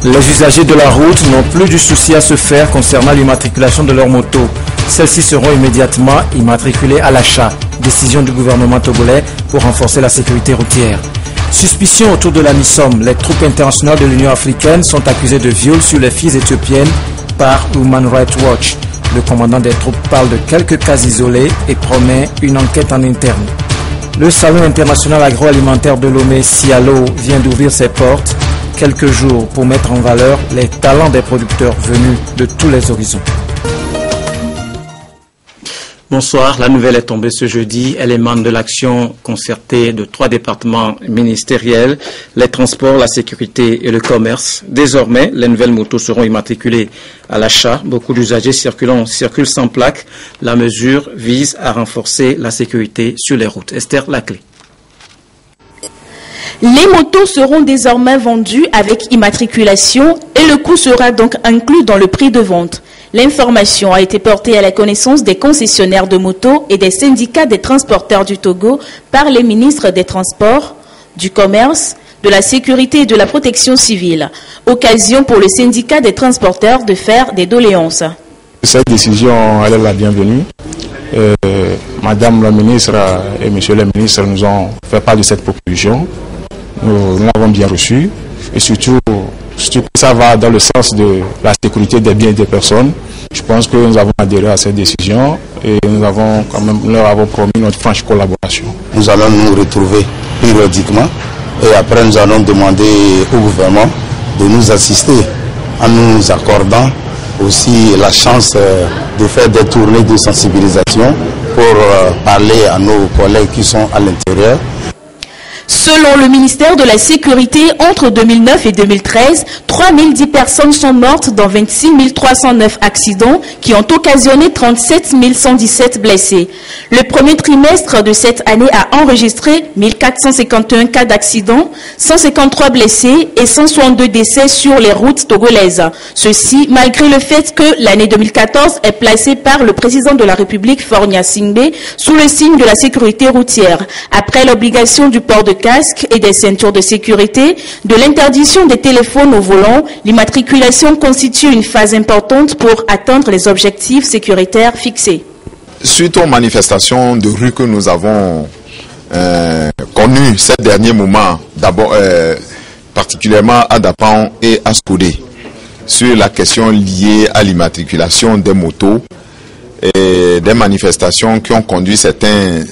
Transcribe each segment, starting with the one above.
Les usagers de la route n'ont plus du souci à se faire concernant l'immatriculation de leurs motos. Celles-ci seront immédiatement immatriculées à l'achat. Décision du gouvernement togolais pour renforcer la sécurité routière. Suspicion autour de la MISOM. Les troupes internationales de l'Union africaine sont accusées de viol sur les filles éthiopiennes par Human Rights Watch. Le commandant des troupes parle de quelques cas isolés et promet une enquête en interne. Le Salon international agroalimentaire de Lomé, Cialo, vient d'ouvrir ses portes quelques jours pour mettre en valeur les talents des producteurs venus de tous les horizons. Bonsoir, la nouvelle est tombée ce jeudi. Elle émane de l'action concertée de 3 départements ministériels, les transports, la sécurité et le commerce. Désormais, les nouvelles motos seront immatriculées à l'achat. Beaucoup d'usagers circulent sans plaque. La mesure vise à renforcer la sécurité sur les routes. Esther Laclé. Les motos seront désormais vendues avec immatriculation et le coût sera donc inclus dans le prix de vente. L'information a été portée à la connaissance des concessionnaires de motos et des syndicats des transporteurs du Togo par les ministres des Transports, du Commerce, de la Sécurité et de la Protection civile. Occasion pour le syndicat des transporteurs de faire des doléances. Cette décision, elle est la bienvenue. Madame la ministre et monsieur le ministre nous ont fait part de cette proposition. Nous l'avons bien reçue et surtout ça va dans le sens de la sécurité des biens et des personnes. Je pense que nous avons adhéré à cette décision et nous leur avons promis notre franche collaboration. Nous allons nous retrouver périodiquement et après nous allons demander au gouvernement de nous assister en nous accordant aussi la chance de faire des tournées de sensibilisation pour parler à nos collègues qui sont à l'intérieur. Selon le ministère de la Sécurité, entre 2009 et 2013, 3010 personnes sont mortes dans 26 309 accidents qui ont occasionné 37 117 blessés. Le premier trimestre de cette année a enregistré 1451 cas d'accidents, 153 blessés et 162 décès sur les routes togolaises. Ceci malgré le fait que l'année 2014 est placée par le président de la République, Faure Gnassingbé, sous le signe de la sécurité routière. Après l'obligation du port de casques et des ceintures de sécurité, de l'interdiction des téléphones au volant, l'immatriculation constitue une phase importante pour atteindre les objectifs sécuritaires fixés. Suite aux manifestations de rue que nous avons connues ces derniers moments, d'abord particulièrement à Dapan et à Skodé, sur la question liée à l'immatriculation des motos et des manifestations qui ont conduit certains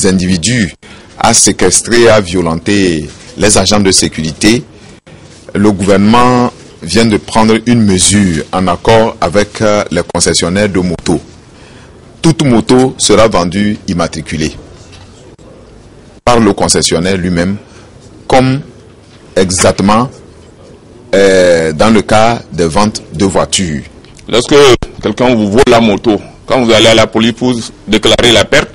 individus à séquestrer, à violenter les agents de sécurité, le gouvernement vient de prendre une mesure en accord avec les concessionnaires de motos. Toute moto sera vendue immatriculée par le concessionnaire lui-même, comme exactement dans le cas des ventes de voitures. Lorsque quelqu'un vous vole la moto, quand vous allez à la police pour déclarer la perte,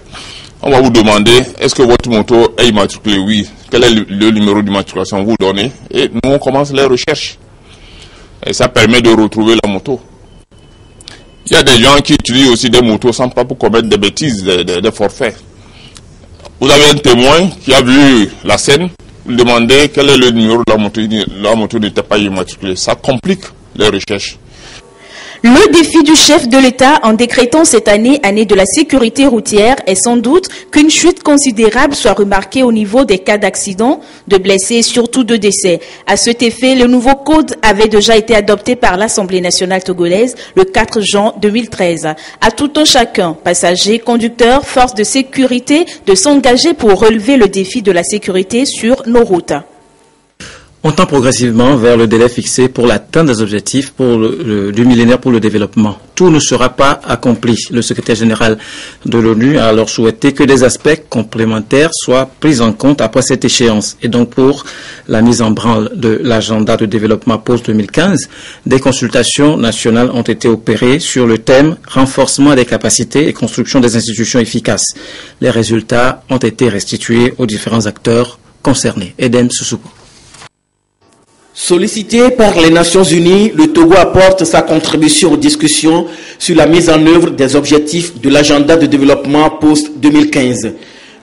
on va vous demander, est-ce que votre moto est immatriculée? Oui. Quel est le numéro d'immatriculation? Vous donnez. Et nous, on commence les recherches. Et ça permet de retrouver la moto. Il y a des gens qui utilisent aussi des motos sans pas pour commettre des bêtises, des forfaits. Vous avez un témoin qui a vu la scène, vous demandez quel est le numéro de la moto n'était pas immatriculée. Ça complique les recherches. Le défi du chef de l'État en décrétant cette année de la sécurité routière est sans doute qu'une chute considérable soit remarquée au niveau des cas d'accidents, de blessés et surtout de décès. À cet effet, le nouveau code avait déjà été adopté par l'Assemblée nationale togolaise le 4 juin 2013. À tout un chacun, passagers, conducteurs, forces de sécurité, de s'engager pour relever le défi de la sécurité sur nos routes. On tend progressivement vers le délai fixé pour l'atteinte des objectifs du millénaire pour le développement. Tout ne sera pas accompli. Le secrétaire général de l'ONU a alors souhaité que des aspects complémentaires soient pris en compte après cette échéance. Et donc pour la mise en branle de l'agenda de développement post-2015, des consultations nationales ont été opérées sur le thème « Renforcement des capacités et construction des institutions efficaces ». Les résultats ont été restitués aux différents acteurs concernés. Edem Soussoukou. Sollicité par les Nations Unies, le Togo apporte sa contribution aux discussions sur la mise en œuvre des objectifs de l'agenda de développement post-2015.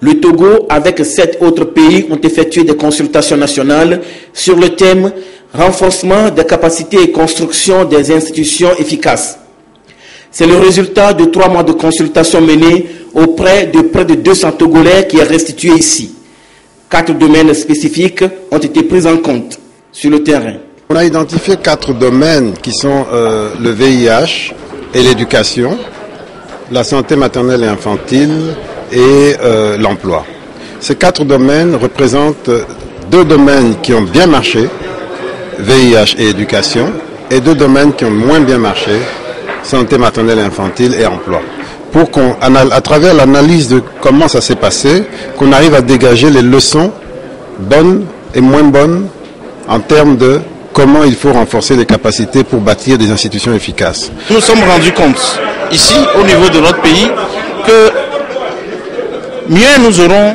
Le Togo, avec 7 autres pays, ont effectué des consultations nationales sur le thème « Renforcement des capacités et construction des institutions efficaces ». C'est le résultat de 3 mois de consultations menées auprès de près de 200 Togolais qui est restitué ici. 4 domaines spécifiques ont été pris en compte sur le terrain. On a identifié 4 domaines qui sont le VIH et l'éducation, la santé maternelle et infantile et l'emploi. Ces 4 domaines représentent 2 domaines qui ont bien marché, VIH et éducation, et 2 domaines qui ont moins bien marché, santé maternelle et infantile et emploi. Pour qu'on, à travers l'analyse de comment ça s'est passé, qu'on arrive à dégager les leçons bonnes et moins bonnes en termes de comment il faut renforcer les capacités pour bâtir des institutions efficaces. Nous nous sommes rendus compte, ici, au niveau de notre pays, que mieux nous aurons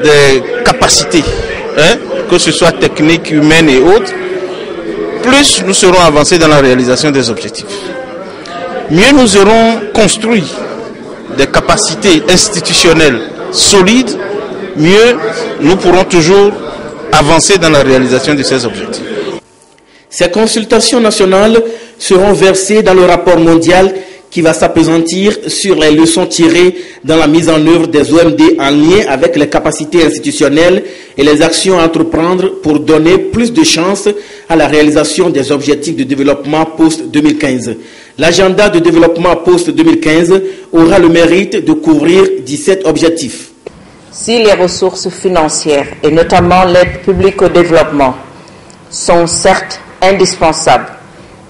des capacités, que ce soit techniques, humaines et autres, plus nous serons avancés dans la réalisation des objectifs. Mieux nous aurons construit des capacités institutionnelles solides, mieux nous pourrons toujours avancer dans la réalisation de ces objectifs. Ces consultations nationales seront versées dans le rapport mondial qui va s'appesantir sur les leçons tirées dans la mise en œuvre des OMD en lien avec les capacités institutionnelles et les actions à entreprendre pour donner plus de chances à la réalisation des objectifs de développement post-2015. L'agenda de développement post-2015 aura le mérite de couvrir 17 objectifs. Si les ressources financières et notamment l'aide publique au développement sont certes indispensables,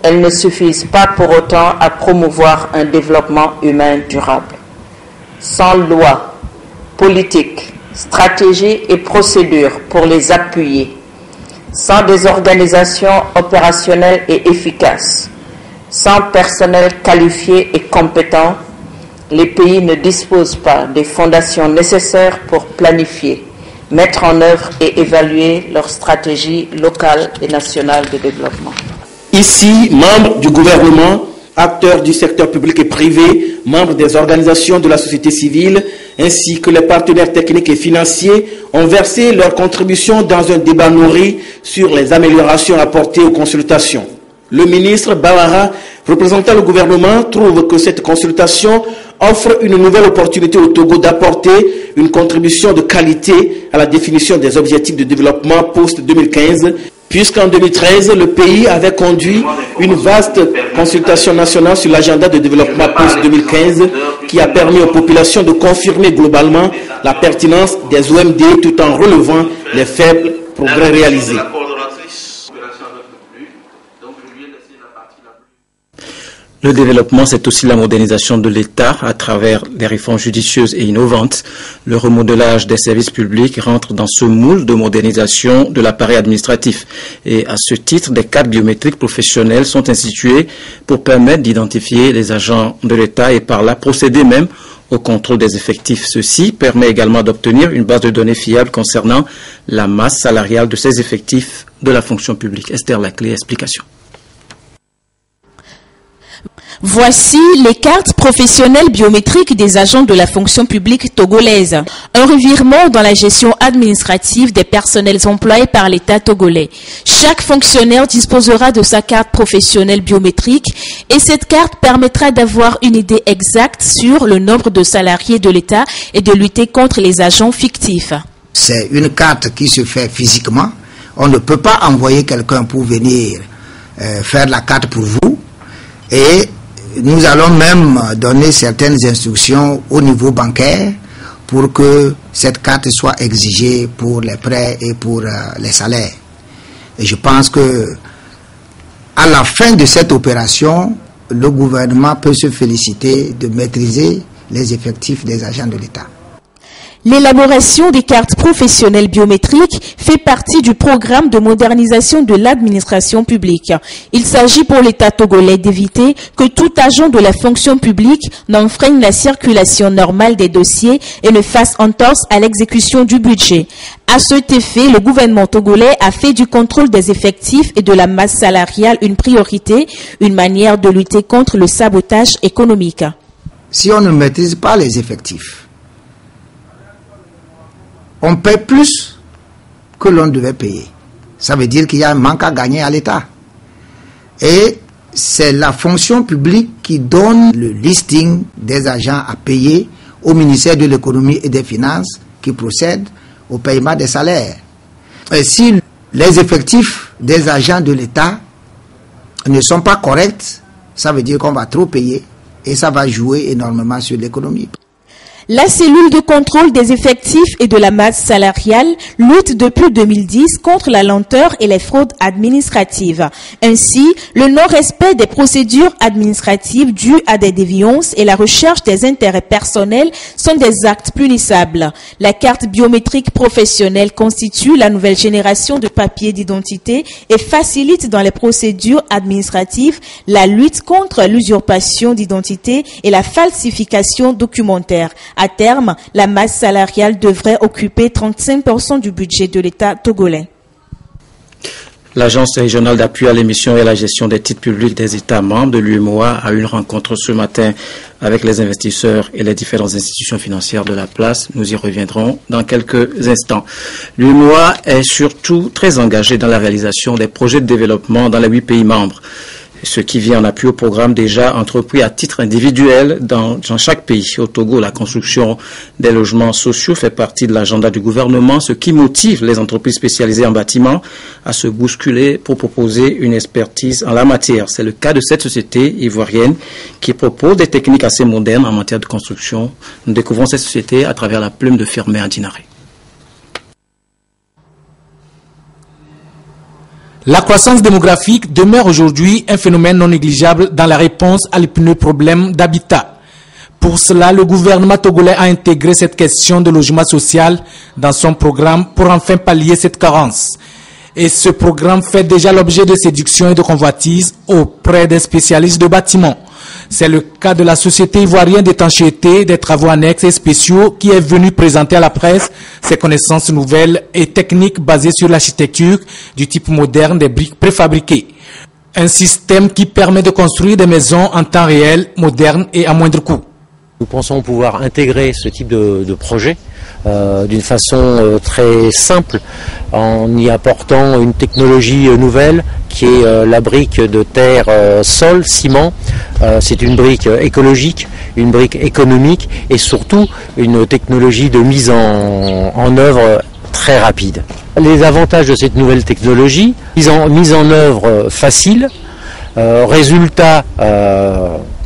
elles ne suffisent pas pour autant à promouvoir un développement humain durable. Sans loi, politique, stratégie et procédures pour les appuyer, sans des organisations opérationnelles et efficaces, sans personnel qualifié et compétent, les pays ne disposent pas des fondations nécessaires pour planifier, mettre en œuvre et évaluer leur stratégie locale et nationale de développement. Ici, membres du gouvernement, acteurs du secteur public et privé, membres des organisations de la société civile, ainsi que les partenaires techniques et financiers ont versé leur contribution dans un débat nourri sur les améliorations apportées aux consultations. Le ministre Bawara, représentant le gouvernement, trouve que cette consultation offre une nouvelle opportunité au Togo d'apporter une contribution de qualité à la définition des objectifs de développement post-2015, puisqu'en 2013, le pays avait conduit une vaste consultation nationale sur l'agenda de développement post-2015 qui a permis aux populations de confirmer globalement la pertinence des OMD tout en relevant les faibles progrès réalisés. Le développement, c'est aussi la modernisation de l'État à travers des réformes judicieuses et innovantes. Le remodelage des services publics rentre dans ce moule de modernisation de l'appareil administratif. Et à ce titre, des cartes biométriques professionnelles sont instituées pour permettre d'identifier les agents de l'État et par là procéder même au contrôle des effectifs. Ceci permet également d'obtenir une base de données fiable concernant la masse salariale de ces effectifs de la fonction publique. Esther Laclé, explication. Voici les cartes professionnelles biométriques des agents de la fonction publique togolaise. Un revirement dans la gestion administrative des personnels employés par l'État togolais. Chaque fonctionnaire disposera de sa carte professionnelle biométrique et cette carte permettra d'avoir une idée exacte sur le nombre de salariés de l'État et de lutter contre les agents fictifs. C'est une carte qui se fait physiquement. On ne peut pas envoyer quelqu'un pour venir faire la carte pour vous. Et nous allons même donner certaines instructions au niveau bancaire pour que cette carte soit exigée pour les prêts et pour les salaires. Et je pense que à la fin de cette opération, le gouvernement peut se féliciter de maîtriser les effectifs des agents de l'État. L'élaboration des cartes professionnelles biométriques fait partie du programme de modernisation de l'administration publique. Il s'agit pour l'État togolais d'éviter que tout agent de la fonction publique n'enfreigne la circulation normale des dossiers et ne fasse entorse à l'exécution du budget. À cet effet, le gouvernement togolais a fait du contrôle des effectifs et de la masse salariale une priorité, une manière de lutter contre le sabotage économique. Si on ne maîtrise pas les effectifs, on paie plus que l'on devait payer. Ça veut dire qu'il y a un manque à gagner à l'État. Et c'est la fonction publique qui donne le listing des agents à payer au ministère de l'économie et des finances qui procède au paiement des salaires. Et si les effectifs des agents de l'État ne sont pas corrects, ça veut dire qu'on va trop payer et ça va jouer énormément sur l'économie. La cellule de contrôle des effectifs et de la masse salariale lutte depuis 2010 contre la lenteur et les fraudes administratives. Ainsi, le non-respect des procédures administratives dues à des déviances et la recherche des intérêts personnels sont des actes punissables. La carte biométrique professionnelle constitue la nouvelle génération de papiers d'identité et facilite dans les procédures administratives la lutte contre l'usurpation d'identité et la falsification documentaire. À terme, la masse salariale devrait occuper 35% du budget de l'État togolais. L'Agence régionale d'appui à l'émission et à la gestion des titres publics des États membres de l'UEMOA a eu une rencontre ce matin avec les investisseurs et les différentes institutions financières de la place. Nous y reviendrons dans quelques instants. L'UEMOA est surtout très engagée dans la réalisation des projets de développement dans les 8 pays membres. Ce qui vient en appui au programme déjà entrepris à titre individuel dans chaque pays. Au Togo, la construction des logements sociaux fait partie de l'agenda du gouvernement, ce qui motive les entreprises spécialisées en bâtiment à se bousculer pour proposer une expertise en la matière. C'est le cas de cette société ivoirienne qui propose des techniques assez modernes en matière de construction. Nous découvrons cette société à travers la plume de Firmin Adinaré. La croissance démographique demeure aujourd'hui un phénomène non négligeable dans la réponse à l'épineux problème d'habitat. Pour cela, le gouvernement togolais a intégré cette question de logement social dans son programme pour enfin pallier cette carence. Et ce programme fait déjà l'objet de séduction et de convoitise auprès des spécialistes de bâtiments. C'est le cas de la Société ivoirienne d'étanchéité des travaux annexes et spéciaux qui est venue présenter à la presse ses connaissances nouvelles et techniques basées sur l'architecture du type moderne des briques préfabriquées. Un système qui permet de construire des maisons en temps réel, modernes et à moindre coût. Nous pensons pouvoir intégrer ce type de projet d'une façon très simple en y apportant une technologie nouvelle qui est la brique de terre sol, ciment. C'est une brique écologique, une brique économique et surtout une technologie de mise en œuvre très rapide. Les avantages de cette nouvelle technologie, mise en œuvre facile, résultat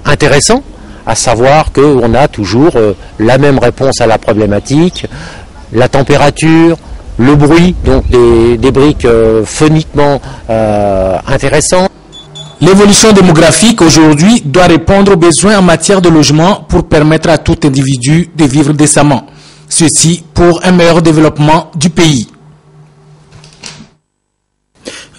intéressant, à savoir qu'on a toujours la même réponse à la problématique, la température, le bruit, donc des briques phoniquement intéressantes. L'évolution démographique aujourd'hui doit répondre aux besoins en matière de logement pour permettre à tout individu de vivre décemment. Ceci pour un meilleur développement du pays.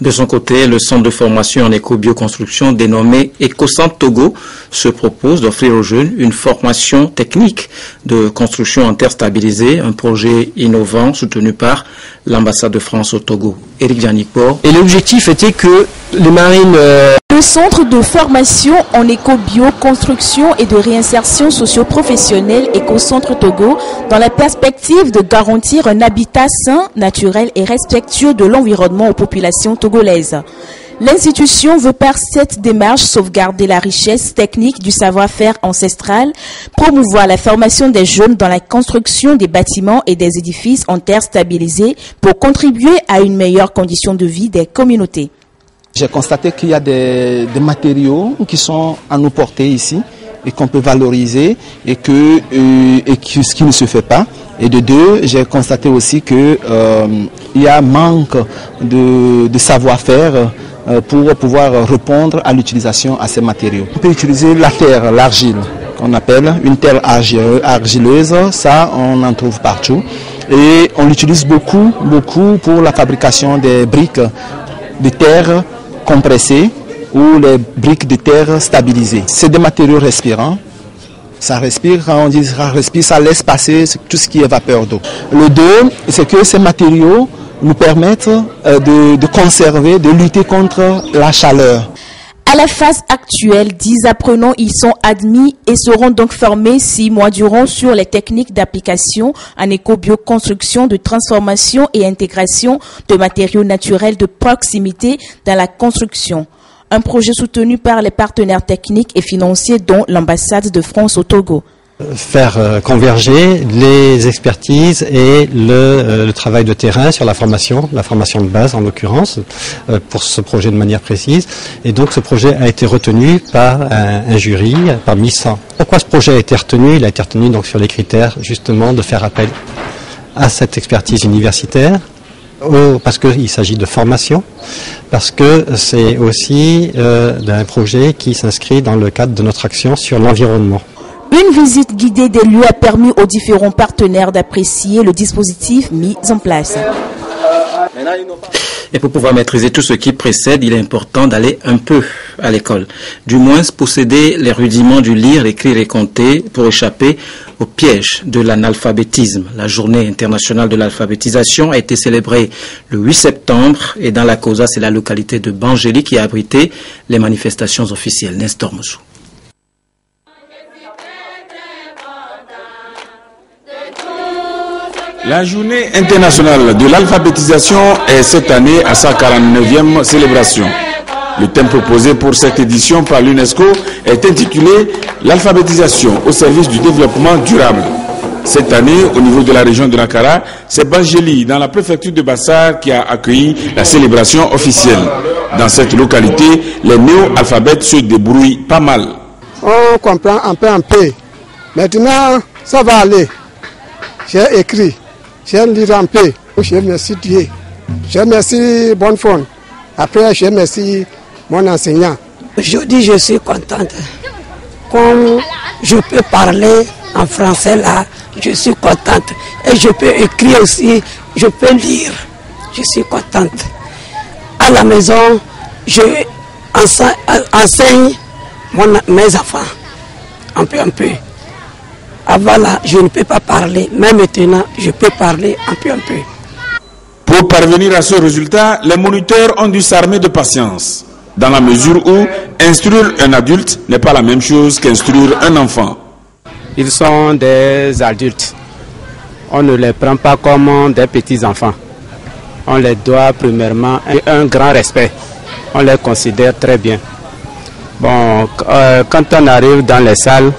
De son côté, le centre de formation en éco-bioconstruction dénommé EcoCentre Togo se propose d'offrir aux jeunes une formation technique de construction en terre stabilisée, un projet innovant soutenu par l'ambassade de France au Togo. Éric Dianikbor. Et l'objectif était que les marines... Le centre de formation en éco-bioconstruction et de réinsertion socio-professionnelle EcoCentre Togo, dans la perspective de garantir un habitat sain, naturel et respectueux de l'environnement aux populations togolaises. L'institution veut par cette démarche sauvegarder la richesse technique du savoir-faire ancestral, promouvoir la formation des jeunes dans la construction des bâtiments et des édifices en terre stabilisée pour contribuer à une meilleure condition de vie des communautés. J'ai constaté qu'il y a des matériaux qui sont à nous porter ici et qu'on peut valoriser et que ce qui ne se fait pas. Et de deux, j'ai constaté aussi qu'il y a un manque de savoir-faire pour pouvoir répondre à l'utilisation à ces matériaux. On peut utiliser la terre, l'argile, qu'on appelle une terre argileuse, ça on en trouve partout. Et on l'utilise beaucoup pour la fabrication des briques de terre compressées ou les briques de terre stabilisées. C'est des matériaux respirants. Ça respire, quand on dit ça respire, ça laisse passer tout ce qui est vapeur d'eau. Le deux, c'est que ces matériaux nous permettent de conserver, de lutter contre la chaleur. À la phase actuelle, 10 apprenants y sont admis et seront donc formés 6 mois durant sur les techniques d'application en éco-bioconstruction, de transformation et intégration de matériaux naturels de proximité dans la construction. Un projet soutenu par les partenaires techniques et financiers dont l'ambassade de France au Togo. Faire converger les expertises et le travail de terrain sur la formation de base en l'occurrence, pour ce projet de manière précise. Et donc ce projet a été retenu par un jury parmi 100. Pourquoi ce projet a été retenu? Il a été retenu donc sur les critères justement de faire appel à cette expertise universitaire, parce qu'il s'agit de formation, parce que c'est aussi un projet qui s'inscrit dans le cadre de notre action sur l'environnement. Une visite guidée des lieux a permis aux différents partenaires d'apprécier le dispositif mis en place. Et pour pouvoir maîtriser tout ce qui précède, il est important d'aller un peu à l'école. Du moins, posséder les rudiments du lire, écrire et compter pour échapper au piège de l'analphabétisme. La journée internationale de l'alphabétisation a été célébrée le 8 septembre et dans la Causa, c'est la localité de Bangéli qui a abrité les manifestations officielles. Nestor Moussou. La journée internationale de l'alphabétisation est cette année à sa 49e célébration. Le thème proposé pour cette édition par l'UNESCO est intitulé « L'alphabétisation au service du développement durable ». Cette année, au niveau de la région de Nakara, c'est Bangéli, dans la préfecture de Bassar, qui a accueilli la célébration officielle. Dans cette localité, les néo-alphabètes se débrouillent pas mal. On comprend un peu. Maintenant, ça va aller. J'ai écrit. J'ai lu un peu. Je remercie Dieu. Je remercie Bonnefond. Après, je remercie mon enseignant. Aujourd'hui, je suis contente. Comme je peux parler en français là, je suis contente. Et je peux écrire aussi, je peux lire. Je suis contente. À la maison, je enseigne mes enfants. Un peu. Avant là, je ne peux pas parler, mais maintenant, je peux parler un peu. Pour parvenir à ce résultat, les moniteurs ont dû s'armer de patience, dans la mesure où instruire un adulte n'est pas la même chose qu'instruire un enfant. Ils sont des adultes. On ne les prend pas comme des petits-enfants. On les doit premièrement un grand respect. On les considère très bien. Bon, quand on arrive dans les salles,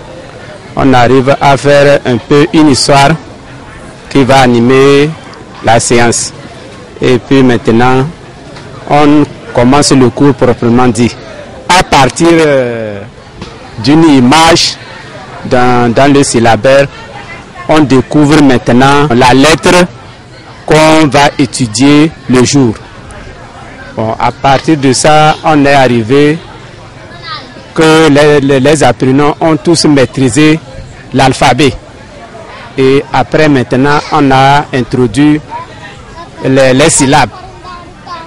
on arrive à faire un peu une histoire qui va animer la séance. Et puis maintenant, on commence le cours proprement dit. À partir d'une image dans le syllabaire, on découvre maintenant la lettre qu'on va étudier le jour. Bon, à partir de ça, on est arrivé que les apprenants ont tous maîtrisé l'alphabet. Et après maintenant, on a introduit les syllabes.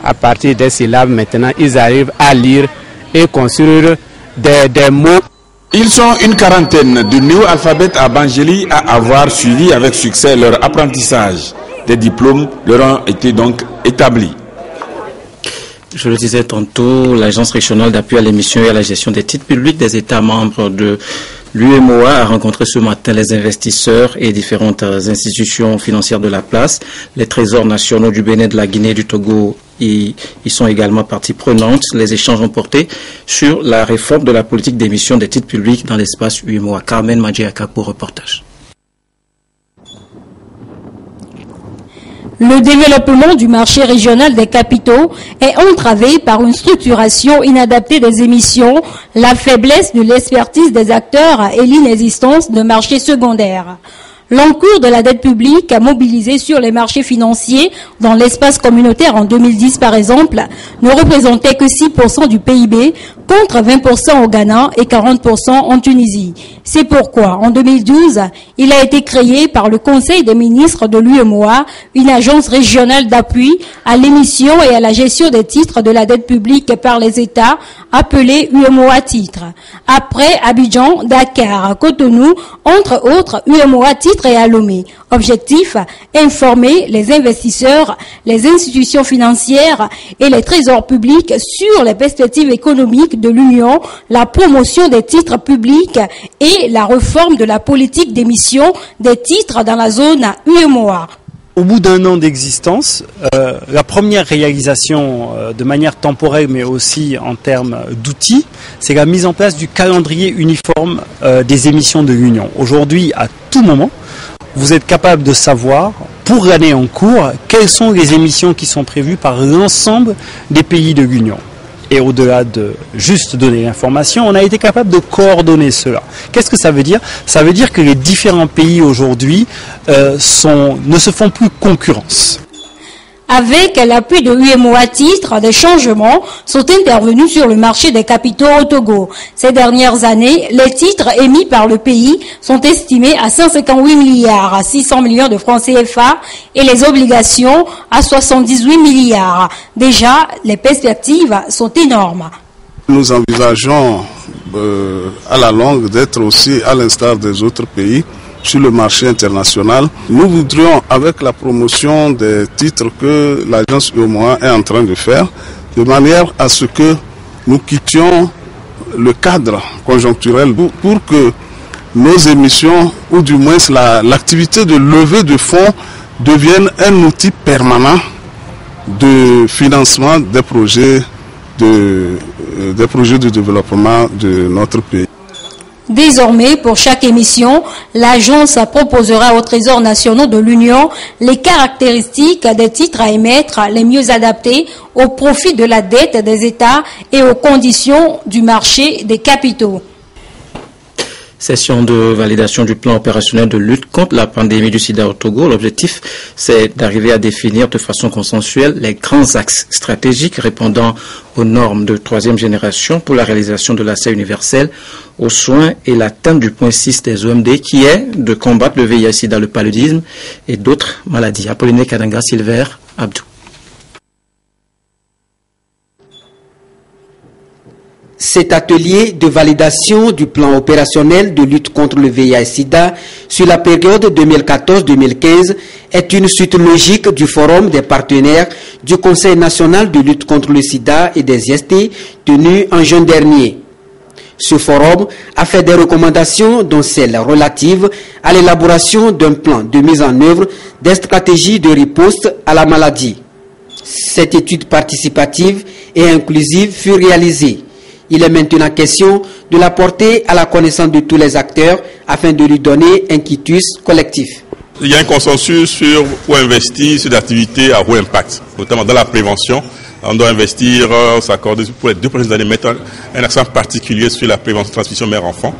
À partir des syllabes, maintenant, ils arrivent à lire et construire des mots. Ils sont une quarantaine de néo-alphabètes à Bangéli à avoir suivi avec succès leur apprentissage. Des diplômes leur ont été donc établis. Je le disais tantôt, l'Agence régionale d'appui à l'émission et à la gestion des titres publics des États membres de l'UEMOA a rencontré ce matin les investisseurs et différentes institutions financières de la place. Les trésors nationaux du Bénin, de la Guinée et du Togo y sont également partie prenante. Les échanges ont porté sur la réforme de la politique d'émission des titres publics dans l'espace UEMOA. Carmen Madjiaka pour reportage. Le développement du marché régional des capitaux est entravé par une structuration inadaptée des émissions, la faiblesse de l'expertise des acteurs et l'inexistence de marchés secondaires. L'encours de la dette publique a mobilisé sur les marchés financiers dans l'espace communautaire en 2010 par exemple ne représentait que 6% du PIB contre 20% au Ghana et 40% en Tunisie. C'est pourquoi en 2012, il a été créé par le Conseil des ministres de l'UEMOA une agence régionale d'appui à l'émission et à la gestion des titres de la dette publique par les États appelé UEMOA titre. Après Abidjan, Dakar, Cotonou, entre autres UEMOA titre et à Lomé. Objectif, informer les investisseurs, les institutions financières et les trésors publics sur les perspectives économiques de l'Union, la promotion des titres publics et la réforme de la politique d'émission des titres dans la zone UEMOA. Au bout d'un an d'existence, la première réalisation de manière temporaire mais aussi en termes d'outils, c'est la mise en place du calendrier uniforme des émissions de l'Union. Aujourd'hui, à tout moment, vous êtes capable de savoir, pour l'année en cours, quelles sont les émissions qui sont prévues par l'ensemble des pays de l'Union. Et au-delà de juste donner l'information, on a été capable de coordonner cela. Qu'est-ce que ça veut dire? Ça veut dire que les différents pays aujourd'hui ne se font plus concurrence. Avec l'appui de UEMOA titre, des changements sont intervenus sur le marché des capitaux au Togo. Ces dernières années, les titres émis par le pays sont estimés à 158 milliards, à 600 millions de francs CFA et les obligations à 78 milliards. Déjà, les perspectives sont énormes. Nous envisageons à la longue d'être aussi, à l'instar des autres pays, sur le marché international. Nous voudrions, avec la promotion des titres que l'agence UEMOA est en train de faire, de manière à ce que nous quittions le cadre conjoncturel pour que nos émissions, ou du moins l'activité de levée de fonds, devienne un outil permanent de financement des projets de développement de notre pays. Désormais, pour chaque émission, l'agence proposera aux trésors nationaux de l'Union les caractéristiques des titres à émettre les mieux adaptés au profit de la dette des États et aux conditions du marché des capitaux. Session de validation du plan opérationnel de lutte contre la pandémie du sida au Togo. L'objectif, c'est d'arriver à définir de façon consensuelle les grands axes stratégiques répondant aux normes de troisième génération pour la réalisation de l'accès universel aux soins et l'atteinte du point 6 des OMD qui est de combattre le VIH-Sida, le paludisme et d'autres maladies. Apolline Kadanga, Silver, Abdou. Cet atelier de validation du plan opérationnel de lutte contre le VIH-Sida sur la période 2014-2015 est une suite logique du forum des partenaires du Conseil national de lutte contre le sida et des IST tenu en juin dernier. Ce forum a fait des recommandations dont celles relatives à l'élaboration d'un plan de mise en œuvre des stratégies de riposte à la maladie. Cette étude participative et inclusive fut réalisée. Il est maintenant question de la porter à la connaissance de tous les acteurs afin de lui donner un quitus collectif. Il y a un consensus sur où investir sur des activités à haut impact, notamment dans la prévention. On doit investir, s'accorder pour les 2 prochaines années, mettre un accent particulier sur la prévention de transmission mère-enfant,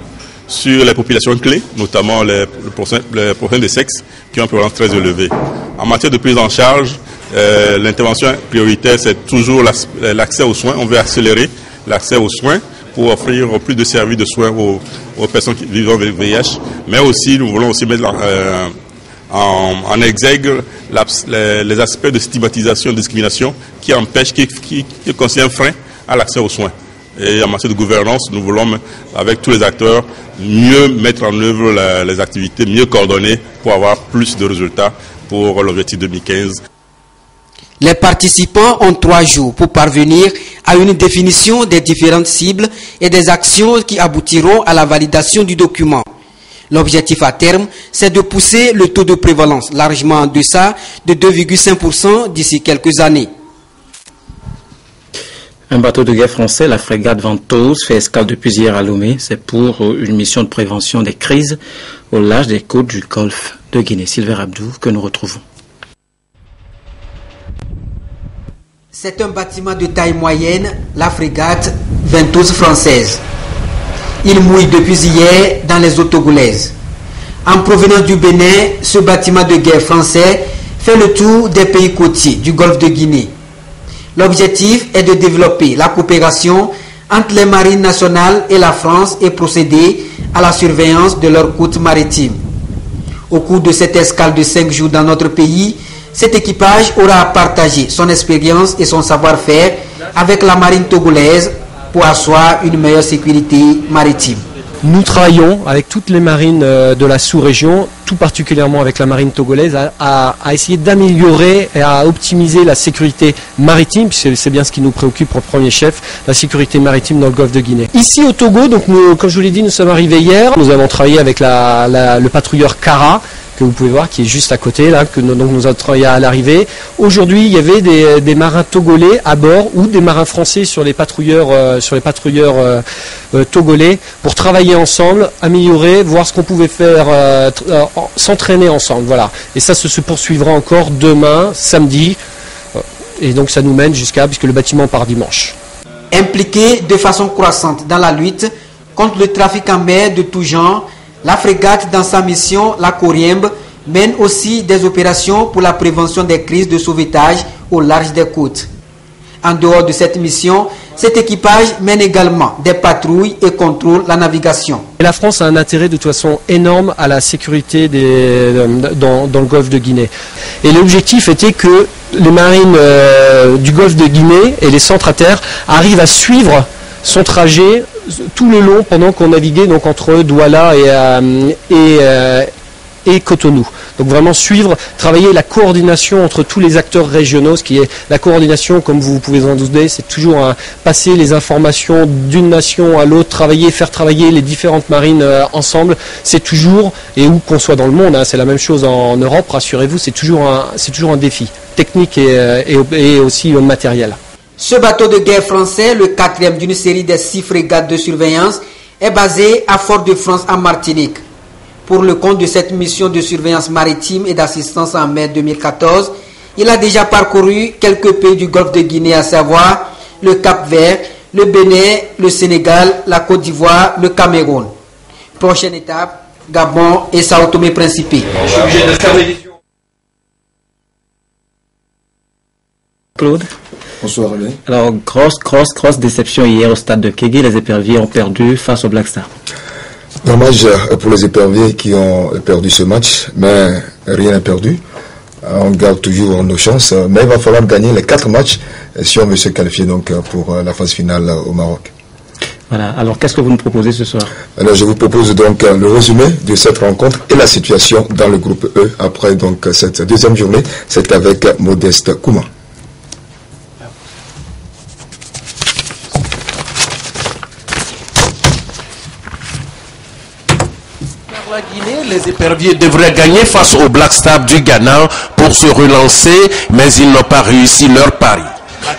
sur les populations clés, notamment les professionnels de sexe qui ont une prévalence très élevée. En matière de prise en charge, l'intervention prioritaire, c'est toujours l'accès aux soins. On veut accélérer l'accès aux soins pour offrir plus de services de soins aux personnes qui vivent avec le VIH, mais aussi nous voulons aussi mettre en exergue les aspects de stigmatisation et de discrimination qui empêchent, qui constituent un frein à l'accès aux soins. Et en matière de gouvernance, nous voulons, avec tous les acteurs, mieux mettre en œuvre les activités, mieux coordonner pour avoir plus de résultats pour l'objectif 2015. Les participants ont 3 jours pour parvenir à une définition des différentes cibles et des actions qui aboutiront à la validation du document. L'objectif à terme, c'est de pousser le taux de prévalence largement en deçà de 2,5% d'ici quelques années. Un bateau de guerre français, la frégate Ventose, fait escale depuis hier à Lomé. C'est pour une mission de prévention des crises au large des côtes du golfe de Guinée. Silver Abdou, que nous retrouvons. C'est un bâtiment de taille moyenne, la frégate Ventose française. Il mouille depuis hier dans les eaux togolaises. En provenance du Bénin, ce bâtiment de guerre français fait le tour des pays côtiers du golfe de Guinée. L'objectif est de développer la coopération entre les marines nationales et la France et procéder à la surveillance de leurs côtes maritimes. Au cours de cette escale de 5 jours dans notre pays, cet équipage aura partagé son expérience et son savoir-faire avec la marine togolaise pour asseoir une meilleure sécurité maritime. Nous travaillons avec toutes les marines de la sous-région, tout particulièrement avec la marine togolaise, à essayer d'améliorer et à optimiser la sécurité maritime, puisque c'est bien ce qui nous préoccupe au premier chef, la sécurité maritime dans le golfe de Guinée. Ici au Togo, donc comme je vous l'ai dit, nous sommes arrivés hier, nous avons travaillé avec le patrouilleur Kara, que vous pouvez voir, qui est juste à côté, là, que nous avons travaillé à l'arrivée. Aujourd'hui, il y avait des marins togolais à bord ou des marins français sur les patrouilleurs, togolais pour travailler ensemble, améliorer, voir ce qu'on pouvait faire, s'entraîner ensemble. Voilà. Et ça se poursuivra encore demain, samedi. Et donc ça nous mène puisque le bâtiment part dimanche. Impliquée de façon croissante dans la lutte contre le trafic en mer de tout genre, la frégate, dans sa mission, la Coriembe, mène aussi des opérations pour la prévention des crises de sauvetage au large des côtes. En dehors de cette mission, cet équipage mène également des patrouilles et contrôle la navigation. Et la France a un intérêt de toute façon énorme à la sécurité dans le golfe de Guinée. Et l'objectif était que les marines du golfe de Guinée et les centres à terre arrivent à suivre son trajet tout le long pendant qu'on naviguait donc entre Douala et Cotonou. Donc vraiment suivre, travailler la coordination entre tous les acteurs régionaux, ce qui est la coordination, comme vous pouvez en douter, c'est toujours passer les informations d'une nation à l'autre, faire travailler les différentes marines ensemble. C'est toujours, et où qu'on soit dans le monde, hein, c'est la même chose en Europe, rassurez-vous, c'est toujours un défi technique et aussi matériel. Ce bateau de guerre français, le 4e d'une série de 6 frégates de surveillance, est basé à Fort-de-France en Martinique. Pour le compte de cette mission de surveillance maritime et d'assistance en mer 2014, il a déjà parcouru quelques pays du golfe de Guinée, à savoir le Cap-Vert, le Bénin, le Sénégal, la Côte d'Ivoire, le Cameroun. Prochaine étape, Gabon et Sao Tomé-Principe. Claude. Bonsoir, Alain. Alors, grosse déception hier au stade de Kégué. Les éperviers ont perdu face au Black Star. Dommage pour les éperviers qui ont perdu ce match, mais rien n'est perdu. On garde toujours nos chances, mais il va falloir gagner les 4 matchs si on veut se qualifier donc pour la phase finale au Maroc. Voilà, alors qu'est-ce que vous nous proposez ce soir? Alors je vous propose donc le résumé de cette rencontre et la situation dans le groupe E après donc cette deuxième journée. C'est avec Modeste Kouma. La Guinée, les éperviers devraient gagner face au Black Star du Ghana pour se relancer, mais ils n'ont pas réussi leur pari.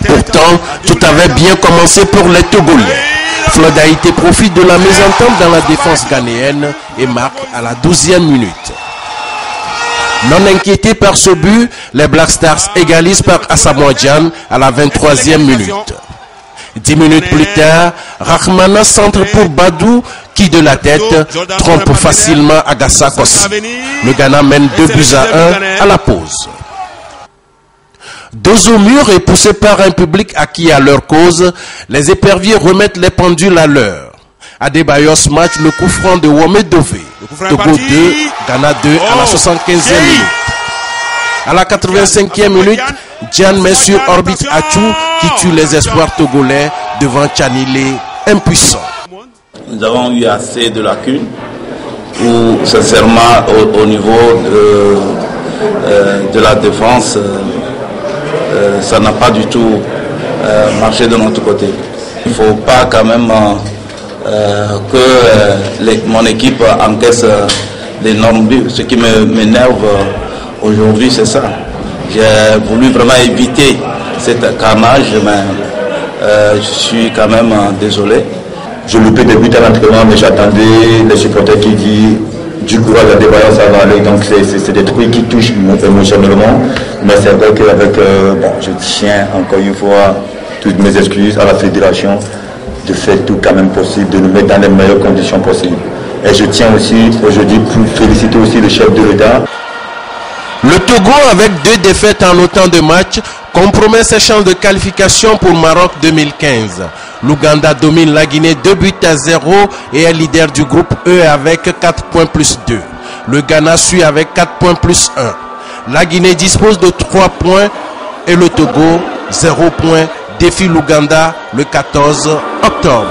Pourtant, tout avait bien commencé pour les Togolais. Flodaïté profite de la mésentente dans la défense ghanéenne et marque à la 12e minute. Non inquiétés par ce but, les Black Stars égalisent par Asamoah Gyan à la 23e minute. 10 minutes plus tard, Rahmana centre pour Badou qui de la tête trompe facilement Agassakos. Le Ghana mène 2-1 à la pause. Dos au mur et poussés par un public acquis à leur cause, les éperviers remettent les pendules à l'heure. Adebayos match le coup franc de Wome Dové. Togo 2, Ghana 2 à la 75e minute. À la 85e minute, Gyan met sur orbite Achou qui tue les espoirs togolais devant Tchanilé impuissant. Nous avons eu assez de lacunes où, sincèrement, au niveau de la défense, ça n'a pas du tout marché de notre côté. Il ne faut pas quand même que mon équipe encaisse d'énormes buts. Ce qui m'énerve aujourd'hui, c'est ça. J'ai voulu vraiment éviter cet carnage, mais je suis quand même désolé. Je loupais des buts à l'entraînement, mais j'attendais les supporters qui disent du courage, la défaillance, ça va aller. Donc c'est des trucs qui touchent émotionnellement. Mais c'est vrai qu'avec, je tiens encore une fois toutes mes excuses à la fédération de faire tout quand même possible, de nous mettre dans les meilleures conditions possibles. Et je tiens aussi aujourd'hui pour féliciter aussi le chef de l'État. Le Togo, avec 2 défaites en autant de matchs, compromet ses chances de qualification pour Maroc 2015. L'Ouganda domine la Guinée 2-0 et est leader du groupe E avec 4 points plus 2. Le Ghana suit avec 4 points plus 1. La Guinée dispose de 3 points et le Togo 0 points défie l'Ouganda le 14 octobre.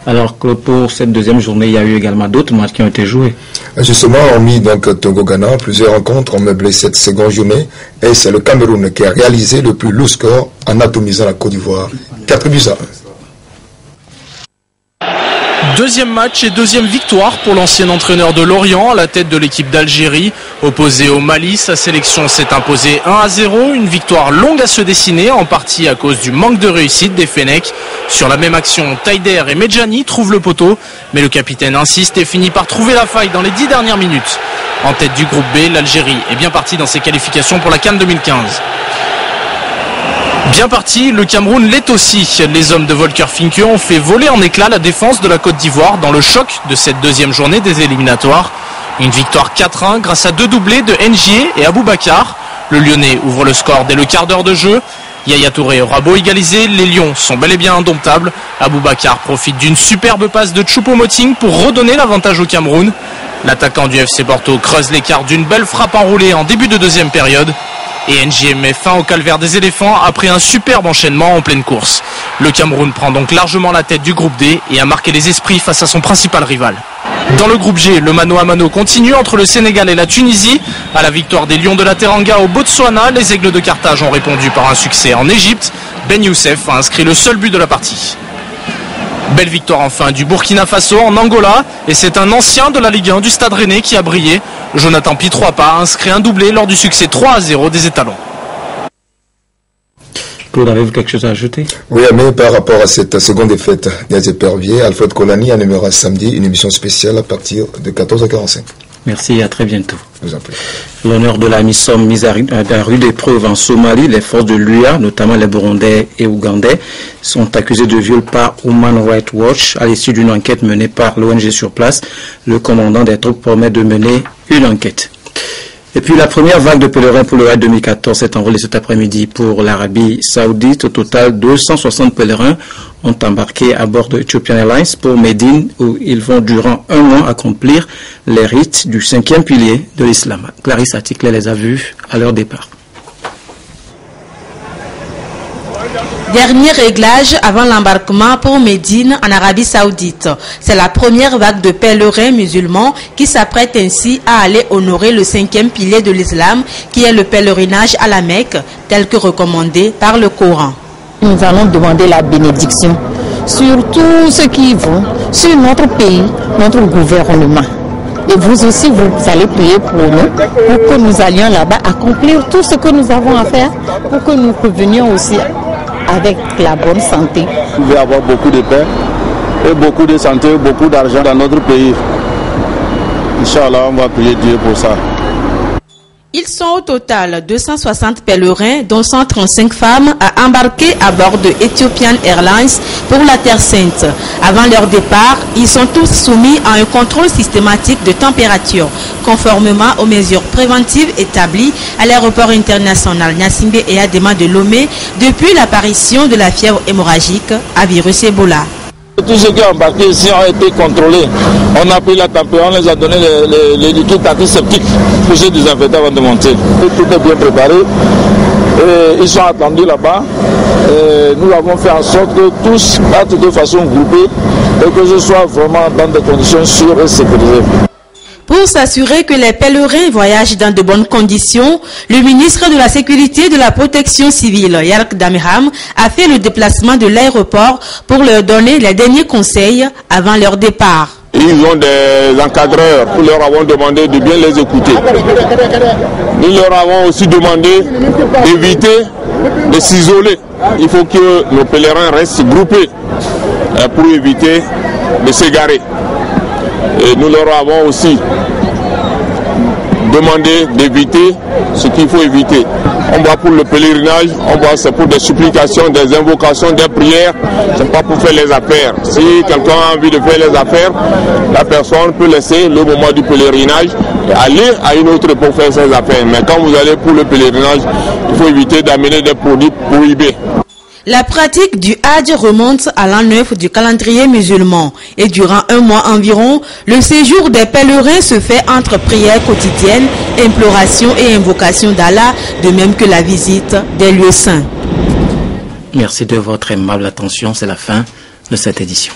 Alors que pour cette deuxième journée, il y a eu également d'autres matchs qui ont été joués. Justement, hormis donc Togo-Ghana, plusieurs rencontres ont meublé cette seconde journée et c'est le Cameroun qui a réalisé le plus lourd score en atomisant la Côte d'Ivoire. 4-1. Deuxième match et deuxième victoire pour l'ancien entraîneur de Lorient à la tête de l'équipe d'Algérie. Opposé au Mali, sa sélection s'est imposée 1-0. Une victoire longue à se dessiner, en partie à cause du manque de réussite des Fennecs. Sur la même action, Taider et Medjani trouvent le poteau, mais le capitaine insiste et finit par trouver la faille dans les 10 dernières minutes. En tête du groupe B, l'Algérie est bien partie dans ses qualifications pour la CAN 2015. Bien parti, le Cameroun l'est aussi. Les hommes de Volker Finke ont fait voler en éclats la défense de la Côte d'Ivoire dans le choc de cette deuxième journée des éliminatoires. Une victoire 4-1 grâce à 2 doublés de Ndié et Aboubacar. Le Lyonnais ouvre le score dès le quart d'heure de jeu. Yaya Touré aura beau égaliser, les Lions sont bel et bien indomptables. Aboubacar profite d'une superbe passe de Choupo-Moting pour redonner l'avantage au Cameroun. L'attaquant du FC Porto creuse l'écart d'une belle frappe enroulée en début de deuxième période. Et NG met fin au calvaire des éléphants après un superbe enchaînement en pleine course. Le Cameroun prend donc largement la tête du groupe D et a marqué les esprits face à son principal rival. Dans le groupe G, le mano à mano continue entre le Sénégal et la Tunisie. À la victoire des Lions de la Teranga au Botswana, les Aigles de Carthage ont répondu par un succès en Égypte. Ben Youssef a inscrit le seul but de la partie. Belle victoire enfin du Burkina Faso en Angola, et c'est un ancien de la Ligue 1 du Stade Rennais qui a brillé. Jonathan Pitroapa a inscrit un doublé lors du succès 3-0 des Étalons. Claude, avez-vous quelque chose à ajouter? Oui, mais par rapport à cette seconde défaite des éperviers, Alfred Kolani animera samedi une émission spéciale à partir de 14h45. Merci et à très bientôt. Je vous en prie. L'honneur de la mission mise à rude épreuve en Somalie, les forces de l'UA, notamment les Burundais et Ougandais, sont accusés de viol par Human Rights Watch. À l'issue d'une enquête menée par l'ONG sur place, le commandant des troupes promet de mener une enquête. Et puis la première vague de pèlerins pour le Hajj 2014 s'est envolée cet après-midi pour l'Arabie Saoudite. Au total, 260 pèlerins ont embarqué à bord de Ethiopian Airlines pour Médine, où ils vont durant un mois accomplir les rites du 5e pilier de l'islam. Clarisse Atikle les a vus à leur départ. Dernier réglage avant l'embarquement pour Médine en Arabie Saoudite. C'est la première vague de pèlerins musulmans qui s'apprêtent ainsi à aller honorer le 5e pilier de l'islam, qui est le pèlerinage à la Mecque, tel que recommandé par le Coran. Nous allons demander la bénédiction sur tous ceux qui vont, sur notre pays, notre gouvernement. Et vous aussi, vous allez prier pour nous, pour que nous allions là-bas accomplir tout ce que nous avons à faire, pour que nous revenions aussi avec la bonne santé. Vous pouvez avoir beaucoup de paix et beaucoup de santé, beaucoup d'argent dans notre pays. Inch'Allah, on va prier Dieu pour ça. Ils sont au total 260 pèlerins, dont 135 femmes, à embarquer à bord de Ethiopian Airlines pour la Terre Sainte. Avant leur départ, ils sont tous soumis à un contrôle systématique de température, conformément aux mesures préventives établies à l'aéroport international Gnassingbé et Adema de Lomé depuis l'apparition de la fièvre hémorragique à virus Ebola. Tous ceux qui ont embarqué ici ont été contrôlés. On a pris la température, on les a donné les liquides antiseptiques pour se désinfecter avant de monter. Tout est bien préparé. Et ils sont attendus là-bas. Nous avons fait en sorte que tous partent de façon groupée et que ce soit vraiment dans des conditions sûres et sécurisées. Pour s'assurer que les pèlerins voyagent dans de bonnes conditions, le ministre de la Sécurité et de la Protection civile, Yark Damiham, a fait le déplacement de l'aéroport pour leur donner les derniers conseils avant leur départ. Ils ont des encadreurs, nous leur avons demandé de bien les écouter. Nous leur avons aussi demandé d'éviter de s'isoler. Il faut que nos pèlerins restent groupés pour éviter de s'égarer. Et nous leur avons aussi demandé d'éviter ce qu'il faut éviter. On va pour le pèlerinage, on va c'est pour des supplications, des invocations, des prières, c'est pas pour faire les affaires. Si quelqu'un a envie de faire les affaires, la personne peut laisser le moment du pèlerinage et aller à une autre pour faire ses affaires. Mais quand vous allez pour le pèlerinage, il faut éviter d'amener des produits prohibés. La pratique du Hajj remonte à l'an 9 du calendrier musulman et durant un mois environ, le séjour des pèlerins se fait entre prières quotidiennes, implorations et invocations d'Allah, de même que la visite des lieux saints. Merci de votre aimable attention. C'est la fin de cette édition.